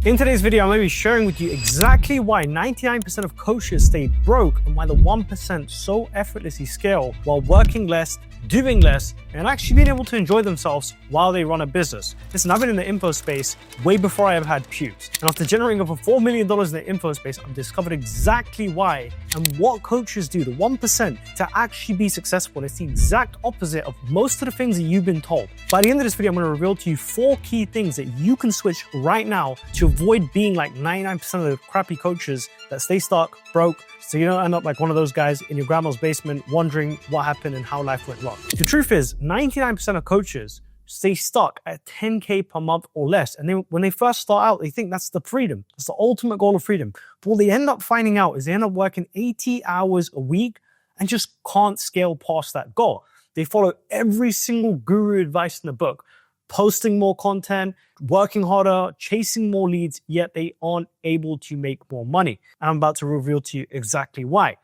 In today's video, I'm going to be sharing with you exactly why 99% of coaches stay broke and why the 1% so effortlessly scale while working less, doing less, and actually being able to enjoy themselves while they run a business. Listen, I've been in the info space way before I ever had pubes. And after generating over $4 million in the info space, I've discovered exactly why and what coaches do, the 1%, to actually be successful. And it's the exact opposite of most of the things that you've been told. By the end of this video, I'm going to reveal to you 4 key things that you can switch right now to avoid being like 99% of the crappy coaches that stay stuck, broke, so you don't end up like one of those guys in your grandma's basement wondering what happened and how life went wrong. The truth is, 99% of coaches stay stuck at 10K per month or less. And when they first start out, they think that's the freedom. That's the ultimate goal of freedom. But what they end up finding out is they end up working 80 hours a week and just can't scale past that goal. They follow every single guru advice in the book, posting more content, working harder, chasing more leads, yet they aren't able to make more money. And I'm about to reveal to you exactly why.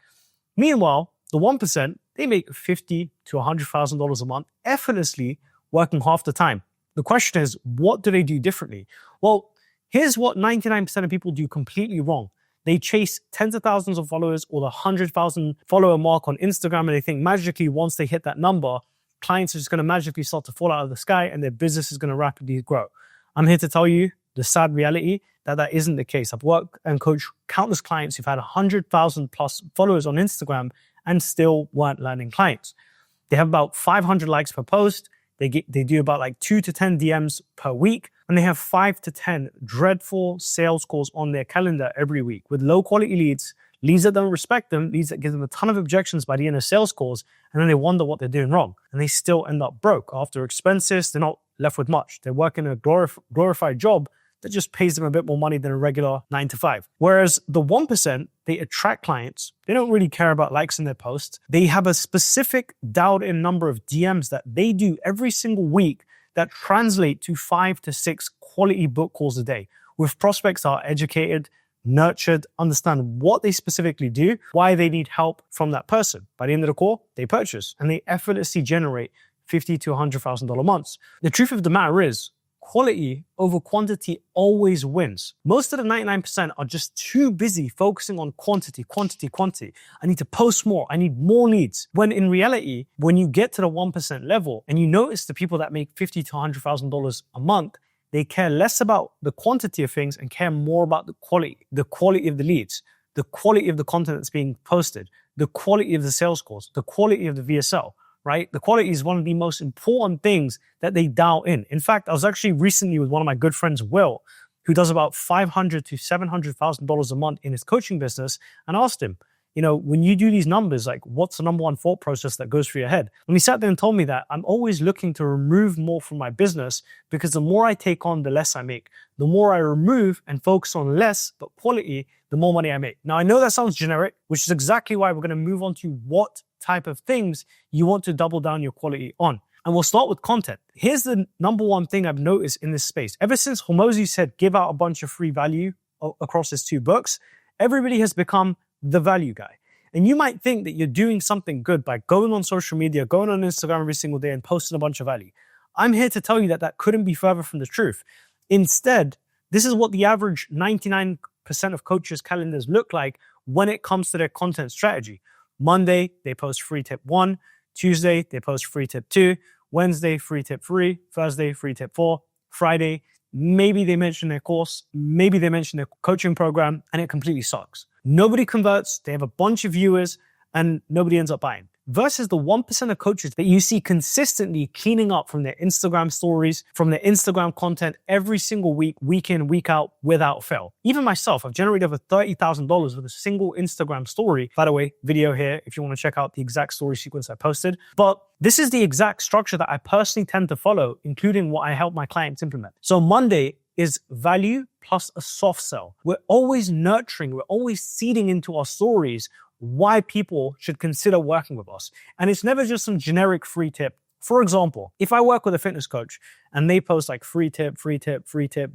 Meanwhile, the 1%, they make $50,000 to $100,000 a month effortlessly working half the time. The question is, what do they do differently? Well, here's what 99% of people do completely wrong. They chase tens of thousands of followers or the 100,000 follower mark on Instagram, and they think magically once they hit that number, clients are just going to magically start to fall out of the sky and their business is going to rapidly grow. I'm here to tell you the sad reality that isn't the case. I've worked and coached countless clients who've had 100,000 plus followers on Instagram and still weren't landing clients. They have about 500 likes per post. They do about like 2 to 10 DMs per week, and they have 5 to 10 dreadful sales calls on their calendar every week with low quality leads that don't respect them, leads that give them a ton of objections by the end of sales calls, and then they wonder what they're doing wrong. And they still end up broke. After expenses, they're not left with much. They're working a glorified job that just pays them a bit more money than a regular 9 to 5. Whereas the 1%, they attract clients. They don't really care about likes in their posts. They have a specific dialed in number of DMs that they do every single week that translate to 5 to 6 quality book calls a day with prospects that are educated, nurtured, understand what they specifically do, why they need help from that person. By the end of the call, they purchase and they effortlessly generate $50,000 to $100,000 months. The truth of the matter is, quality over quantity always wins. Most of the 99% are just too busy focusing on quantity. I need to post more. I need more leads. When in reality, when you get to the 1% level and you notice the people that make $50,000 to $100,000 a month, they care less about the quantity of things and care more about the quality of the leads, the quality of the content that's being posted, the quality of the sales calls, the quality of the VSL, right? The quality is one of the most important things that they dial in. In fact, I was actually recently with one of my good friends, Will, who does about $500,000 to $700,000 a month in his coaching business, and asked him, when you do these numbers, like what's the number one thought process that goes through your head? And he sat there and told me that I'm always looking to remove more from my business because the more I take on, the less I make. The more I remove and focus on less, but quality, the more money I make. Now, I know that sounds generic, which is exactly why we're going to move on to what type of things you want to double down your quality on. And we'll start with content. Here's the number one thing I've noticed in this space. Ever since Hormozi said, give out a bunch of free value across his 2 books, everybody has become the value guy. And you might think that you're doing something good by going on social media, going on Instagram every single day and posting a bunch of value. I'm here to tell you that couldn't be further from the truth. Instead, this is what the average 99% of coaches' calendars look like when it comes to their content strategy. Monday, they post free tip 1. Tuesday, they post free tip 2. Wednesday, free tip 3. Thursday, free tip 4. Friday, maybe they mention their course, maybe they mention their coaching program, and it completely sucks. Nobody converts, they have a bunch of viewers, and nobody ends up buying. Versus the 1% of coaches that you see consistently cleaning up from their Instagram stories, from their Instagram content every single week, week in, week out, without fail. Even myself, I've generated over $30,000 with a single Instagram story. By the way, video here if you want to check out the exact story sequence I posted. But this is the exact structure that I personally tend to follow, including what I help my clients implement. So Monday is value plus a soft sell. We're always nurturing, we're always seeding into our stories why people should consider working with us. And it's never just some generic free tip. For example, if I work with a fitness coach and they post like free tip,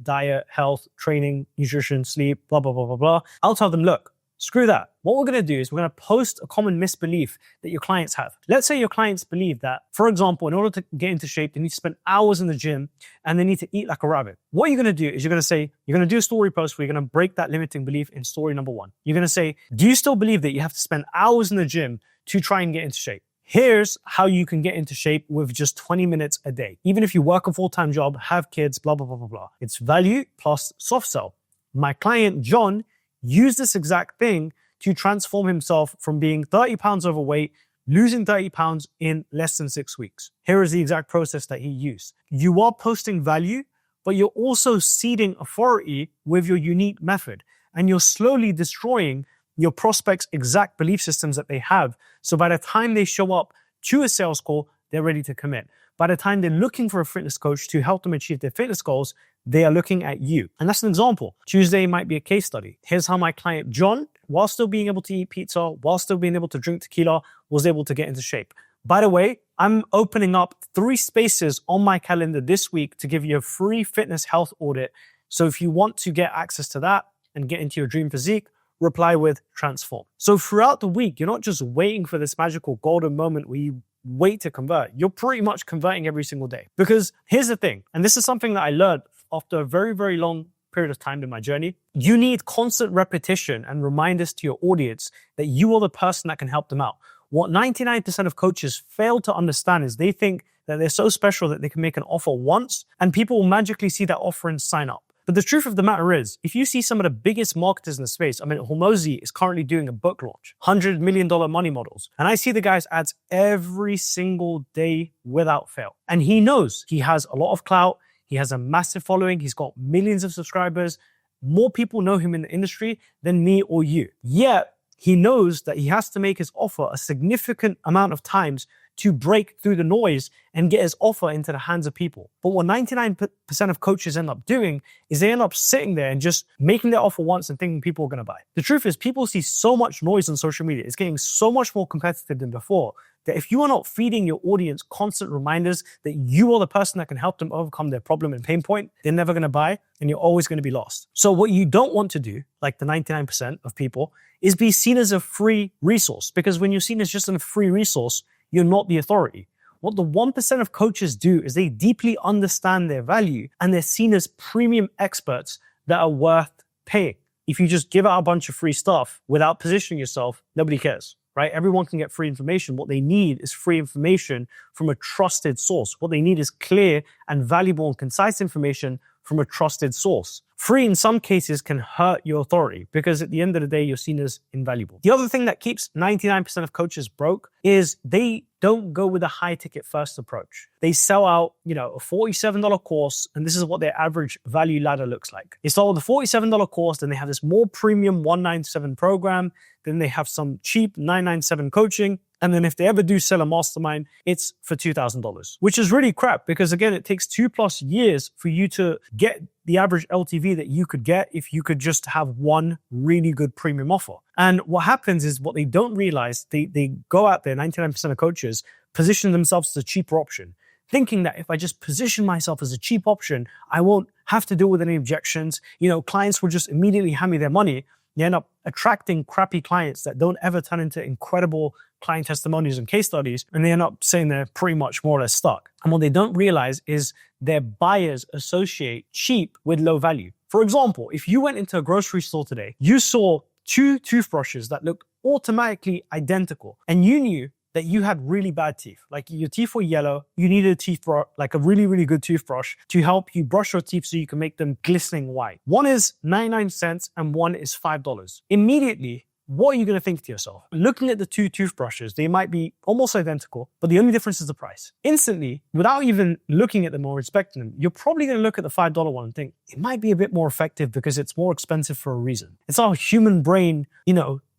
diet, health, training, nutrition, sleep, blah, blah, blah, blah, blah, I'll tell them, look, Screw that. What we're going to do is we're going to post a common misbelief that your clients have. Let's say your clients believe that, for example, in order to get into shape, they need to spend hours in the gym and they need to eat like a rabbit. What you're going to do is you're going to say, you're going to do a story post where you're going to break that limiting belief in story number 1. You're going to say, do you still believe that you have to spend hours in the gym to try and get into shape? Here's how you can get into shape with just 20 minutes a day. Even if you work a full-time job, have kids, blah, blah, blah, blah, blah. It's value plus soft sell. My client, John, used this exact thing to transform himself from being 30 pounds overweight, losing 30 pounds in less than 6 weeks. Here is the exact process that he used. You are posting value, but you're also seeding authority with your unique method. And you're slowly destroying your prospects' exact belief systems that they have. So by the time they show up to a sales call, they're ready to commit. By the time they're looking for a fitness coach to help them achieve their fitness goals, they are looking at you. And that's an example. Tuesday might be a case study. Here's how my client, John, while still being able to eat pizza, while still being able to drink tequila, was able to get into shape. By the way, I'm opening up 3 spaces on my calendar this week to give you a free fitness health audit. So if you want to get access to that and get into your dream physique, reply with transform. So throughout the week, you're not just waiting for this magical golden moment where you wait to convert. You're pretty much converting every single day. Because here's the thing, and this is something that I learned after a very, very long period of time in my journey. You need constant repetition and reminders to your audience that you are the person that can help them out. What 99% of coaches fail to understand is they think that they're so special that they can make an offer once and people will magically see that offer and sign up. But the truth of the matter is, if you see some of the biggest marketers in the space, I mean, Hormozi is currently doing a book launch, $100 million money models. And I see the guy's ads every single day without fail. And he knows he has a lot of clout. He has a massive following. He's got millions of subscribers. More people know him in the industry than me or you. Yet, he knows that he has to make his offer a significant amount of times to break through the noise and get his offer into the hands of people. But what 99% of coaches end up doing is they end up sitting there and just making their offer once and thinking people are going to buy. The truth is people see so much noise on social media. It's getting so much more competitive than before that if you are not feeding your audience constant reminders that you are the person that can help them overcome their problem and pain point, they're never going to buy and you're always going to be lost. So what you don't want to do, like the 99% of people, is be seen as a free resource. Because when you're seen as just a free resource, you're not the authority. What the 1% of coaches do is they deeply understand their value and they're seen as premium experts that are worth paying. If you just give out a bunch of free stuff without positioning yourself, nobody cares, right? Everyone can get free information. What they need is free information from a trusted source. What they need is clear and valuable and concise information from a trusted source. Free in some cases can hurt your authority because at the end of the day, you're seen as invaluable. The other thing that keeps 99% of coaches broke is they don't go with a high ticket first approach. They sell out, a $47 course, and this is what their average value ladder looks like. They start with a $47 course, then they have this more premium $197 program, then they have some cheap $997 coaching, and then if they ever do sell a mastermind, it's for $2,000, which is really crap because again, it takes 2+ years for you to get the average LTV that you could get if you could just have one really good premium offer. And what happens is what they don't realize, they go out there, 99% of coaches position themselves as a cheaper option, thinking that if I just position myself as a cheap option, I won't have to deal with any objections. Clients will just immediately hand me their money. They end up attracting crappy clients that don't ever turn into incredible client testimonials and case studies, and they end up saying they're pretty much more or less stuck. And what they don't realize is their buyers associate cheap with low value. For example, if you went into a grocery store today, you saw 2 toothbrushes that looked automatically identical, and you knew that you had really bad teeth, like your teeth were yellow, you needed a really, really good toothbrush to help you brush your teeth so you can make them glistening white. One is 99 cents and one is $5. Immediately, what are you going to think to yourself? Looking at the 2 toothbrushes, they might be almost identical, but the only difference is the price. Instantly, without even looking at them or inspecting them, you're probably going to look at the $5 one and think, it might be a bit more effective because it's more expensive for a reason. It's our human brain,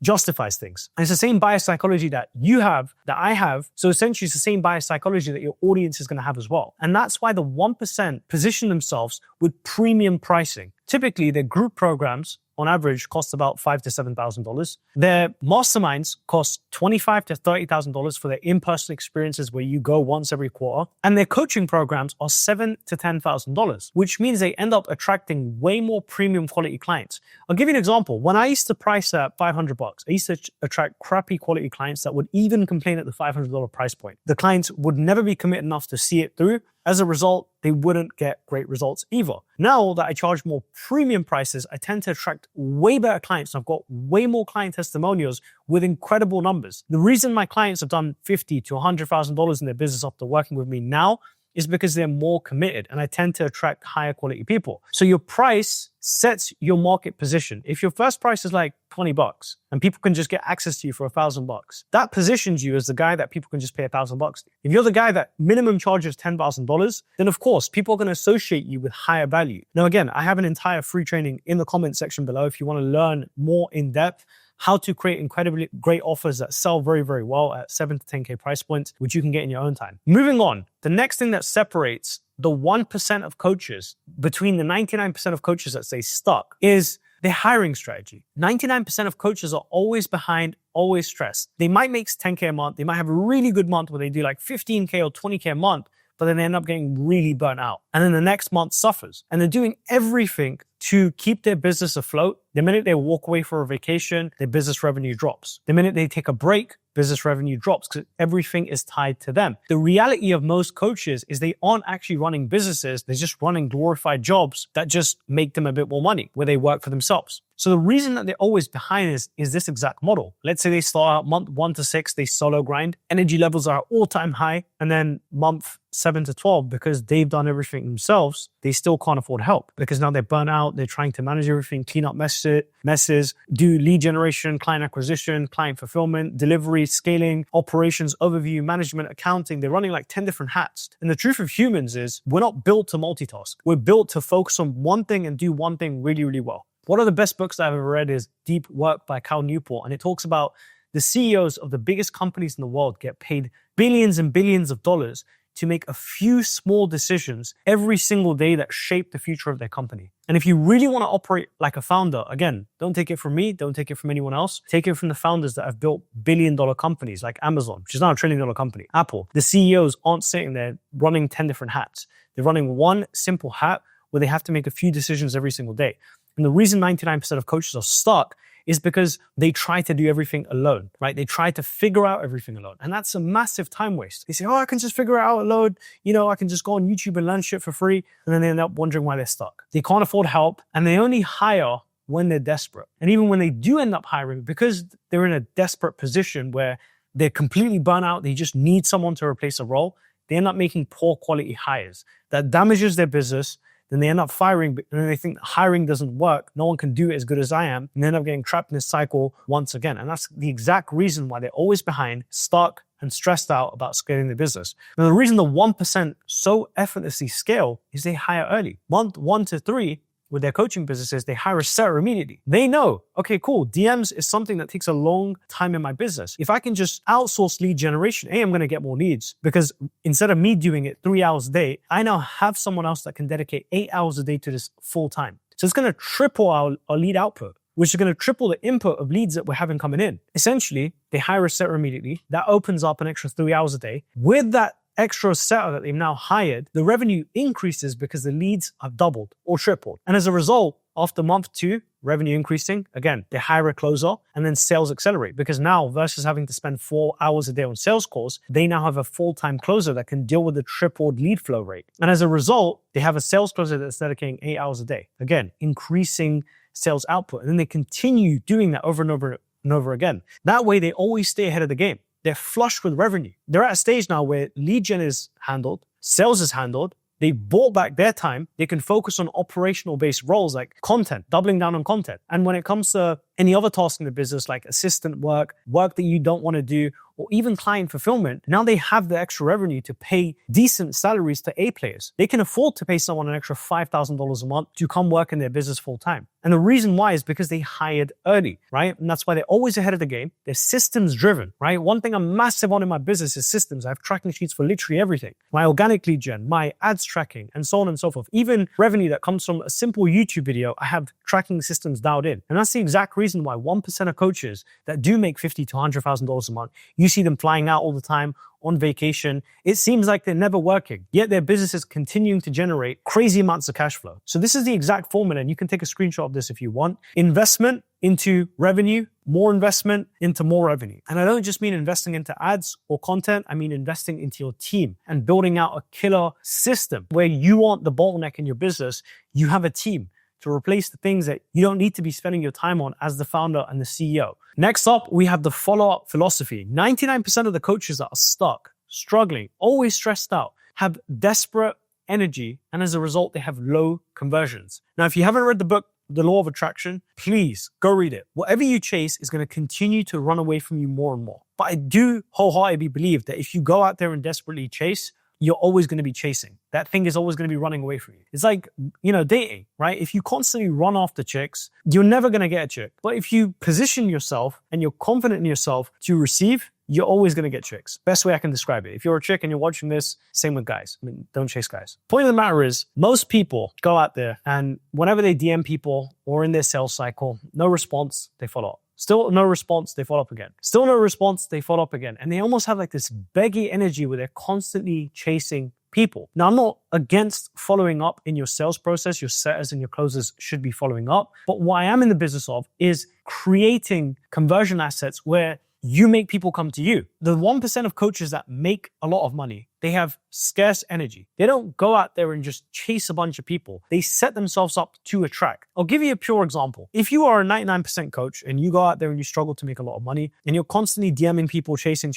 justifies things. And it's the same bias psychology that you have, that I have. So essentially it's the same bias psychology that your audience is going to have as well. And that's why the 1% position themselves with premium pricing Typically, their group programs on average cost about $5,000 to $7,000. Their masterminds cost $25,000 to $30,000 for their in-person experiences where you go once every quarter. And their coaching programs are $7,000 to $10,000, which means they end up attracting way more premium quality clients. I'll give you an example. When I used to price at $500, I used to attract crappy quality clients that would even complain at the $500 price point. The clients would never be committed enough to see it through. As a result, they wouldn't get great results either. Now that I charge more premium prices, I tend to attract way better clients. I've got way more client testimonials with incredible numbers. The reason my clients have done $50,000 to $100,000 in their business after working with me now is because they're more committed, and I tend to attract higher quality people. So your price sets your market position. If your first price is like $20 and people can just get access to you for $1,000, that positions you as the guy that people can just pay $1,000 to. If you're the guy that minimum charges $10,000, then of course people are going to associate you with higher value. Now again, I have an entire free training in the comment section below if you want to learn more in depth how to create incredibly great offers that sell very, very well at 7 to 10K price points, which you can get in your own time. Moving on, the next thing that separates the 1% of coaches between the 99% of coaches that stay stuck is their hiring strategy. 99% of coaches are always behind, always stressed. They might make 10K a month. They might have a really good month where they do like 15K or 20K a month, but then they end up getting really burnt out. And then the next month suffers. And they're doing everything to keep their business afloat. The minute they walk away for a vacation, their business revenue drops. The minute they take a break, business revenue drops because everything is tied to them. The reality of most coaches is they aren't actually running businesses. They're just running glorified jobs that just make them a bit more money, where they work for themselves. So the reason that they're always behind is this exact model. Let's say they start out month 1 to 6, they solo grind. Energy levels are all-time high. And then month 7 to 12, because they've done everything themselves, they still can't afford help because now they're burnt out. They're trying to manage everything, clean up messes, do lead generation, client acquisition, client fulfillment, delivery, scaling, operations, overview, management, accounting. They're running like 10 different hats. And the truth of humans is we're not built to multitask. We're built to focus on one thing and do one thing really, really well. One of the best books I've ever read is Deep Work by Cal Newport. And it talks about the CEOs of the biggest companies in the world get paid billions and billions of dollars to make a few small decisions every single day that shape the future of their company. And if you really want to operate like a founder, again, don't take it from me, don't take it from anyone else. Take it from the founders that have built billion-dollar companies like Amazon, which is now a trillion-dollar company, Apple. The CEOs aren't sitting there running 10 different hats. They're running one simple hat where they have to make a few decisions every single day. And the reason 99% of coaches are stuck is because they try to do everything alone, right? They try to figure out everything alone. And that's a massive time waste. They say, oh, I can just figure it out alone. I can just go on YouTube and learn shit for free. And then they end up wondering why they're stuck. They can't afford help and they only hire when they're desperate. And even when they do end up hiring, because they're in a desperate position where they're completely burnt out, they just need someone to replace a role, they end up making poor quality hires. That damages their business. Then they end up firing, and they think hiring doesn't work. No one can do it as good as I am. And they end up getting trapped in this cycle once again. And that's the exact reason why they're always behind, stuck, and stressed out about scaling their business. Now, the reason the 1% so effortlessly scale is they hire early. Month 1 to 3, with their coaching businesses, they hire a seller immediately. They know, okay, cool, DMs is something that takes a long time in my business. If I can just outsource lead generation, I'm going to get more leads because instead of me doing it 3 hours a day, I now have someone else that can dedicate 8 hours a day to this full time. So it's going to triple our lead output, which is going to triple the input of leads that we're having coming in. Essentially, they hire a seller immediately. That opens up an extra 3 hours a day. With that extra seller that they've now hired, the revenue increases because the leads have doubled or tripled. And as a result, after month 2, revenue increasing, again, they hire a closer and then sales accelerate because now versus having to spend 4 hours a day on sales calls, they now have a full-time closer that can deal with the tripled lead flow rate. And as a result, they have a sales closer that's dedicating 8 hours a day. Again, increasing sales output. And then they continue doing that over and over and over again. That way, they always stay ahead of the game. They're flush with revenue. They're at a stage now where lead gen is handled, sales is handled, they bought back their time, they can focus on operational based roles like content, doubling down on content. And when it comes to any other task in the business like assistant work that you don't want to do, or even client fulfillment, now they have the extra revenue to pay decent salaries to A players. They can afford to pay someone an extra $5,000 a month to come work in their business full time. And the reason why is because they hired early, right? And that's why they're always ahead of the game. They're systems driven, right? One thing I'm massive on in my business is systems. I have tracking sheets for literally everything. My organic lead gen, my ads tracking, and so on and so forth. Even revenue that comes from a simple YouTube video, I have tracking systems dialed in. And that's the exact reason why 1% of coaches that do make $50,000 to $100,000 a month, you see them flying out all the time, on vacation. It seems like they're never working, yet their business is continuing to generate crazy amounts of cash flow. So this is the exact formula, and you can take a screenshot of this if you want. Investment into revenue, more investment into more revenue. And I don't just mean investing into ads or content, I mean investing into your team and building out a killer system where you aren't the bottleneck in your business, you have a team to replace the things that you don't need to be spending your time on as the founder and the CEO. Next up, we have the follow-up philosophy. 99% of the coaches that are stuck, struggling, always stressed out, have desperate energy, and as a result, they have low conversions. Now, if you haven't read the book, The Law of Attraction, please go read it. Whatever you chase is going to continue to run away from you more and more. But I do wholeheartedly believe that if you go out there and desperately chase, you're always going to be chasing. That thing is always going to be running away from you. It's like, dating, right? If you constantly run after chicks, you're never going to get a chick. But if you position yourself and you're confident in yourself to receive, you're always going to get chicks. Best way I can describe it. If you're a chick and you're watching this, same with guys. Don't chase guys. Point of the matter is, most people go out there and whenever they DM people or in their sales cycle, no response, they follow up. Still no response, they follow up again. Still no response, they follow up again. And they almost have like this beggy energy where they're constantly chasing people. Now, I'm not against following up in your sales process. Your setters and your closers should be following up. But what I am in the business of is creating conversion assets where you make people come to you. The 1% of coaches that make a lot of money, they have scarce energy. They don't go out there and just chase a bunch of people. They set themselves up to attract. I'll give you a pure example. If you are a 99% coach and you go out there and you struggle to make a lot of money and you're constantly DMing people, chasing,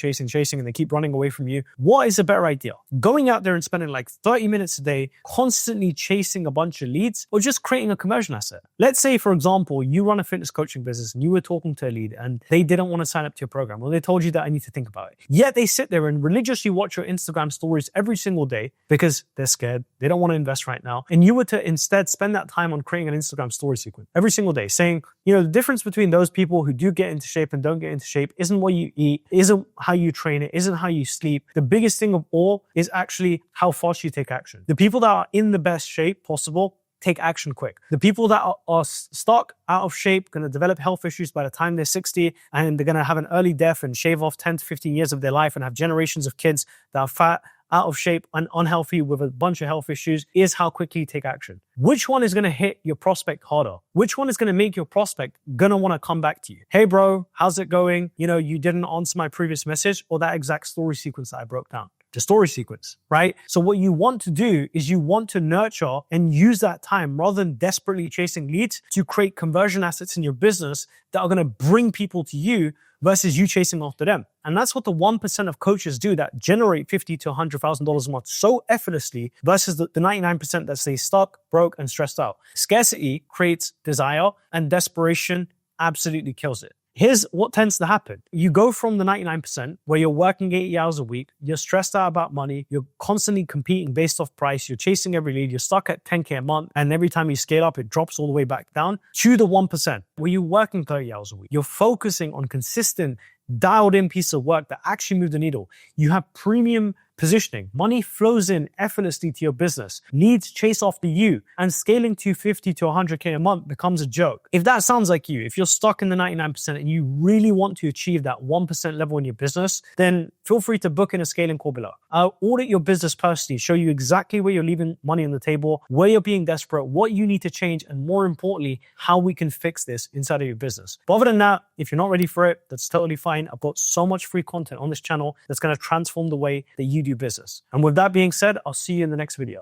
and they keep running away from you, what is a better idea? Going out there and spending like 30 minutes a day, constantly chasing a bunch of leads, or just creating a conversion asset? Let's say, for example, you run a fitness coaching business and you were talking to a lead and they didn't want to sign up to your program. Well, they told you that I need to think about it. Yet they sit there and religiously watch your Instagram stories every single day because they're scared. They don't want to invest right now. And you were to instead spend that time on creating an Instagram story sequence every single day, saying, the difference between those people who do get into shape and don't get into shape isn't what you eat, isn't how you train it, isn't how you sleep. The biggest thing of all is actually how fast you take action. The people that are in the best shape possible take action quick. The people that are stuck, out of shape, going to develop health issues by the time they're 60, and they're going to have an early death and shave off 10 to 15 years of their life and have generations of kids that are fat, out of shape, and unhealthy with a bunch of health issues, is how quickly you take action. Which one is going to hit your prospect harder? Which one is going to make your prospect going to want to come back to you? Hey bro, how's it going? You didn't answer my previous message, or that exact story sequence that I broke down. The story sequence, right? So what you want to do is you want to nurture and use that time rather than desperately chasing leads to create conversion assets in your business that are going to bring people to you versus you chasing after them. And that's what the 1% of coaches do that generate $50,000 to $100,000 a month so effortlessly versus the 99% that stay stuck, broke, and stressed out. Scarcity creates desire, and desperation absolutely kills it. Here's what tends to happen. You go from the 99% where you're working 80 hours a week, you're stressed out about money, you're constantly competing based off price, you're chasing every lead, you're stuck at 10K a month, and every time you scale up, it drops all the way back down to the 1% where you're working 30 hours a week. You're focusing on consistent, dialed in piece of work that actually move the needle. You have premium positioning. Money flows in effortlessly to your business. Leads chase after you, and scaling to 50 to 100K a month becomes a joke. If that sounds like you, if you're stuck in the 99% and you really want to achieve that 1% level in your business, then feel free to book in a scaling call below. I'll audit your business personally, show you exactly where you're leaving money on the table, where you're being desperate, what you need to change, and more importantly, how we can fix this inside of your business. But other than that, if you're not ready for it, that's totally fine. I've got so much free content on this channel that's going to transform the way that you do business. And with that being said, I'll see you in the next video.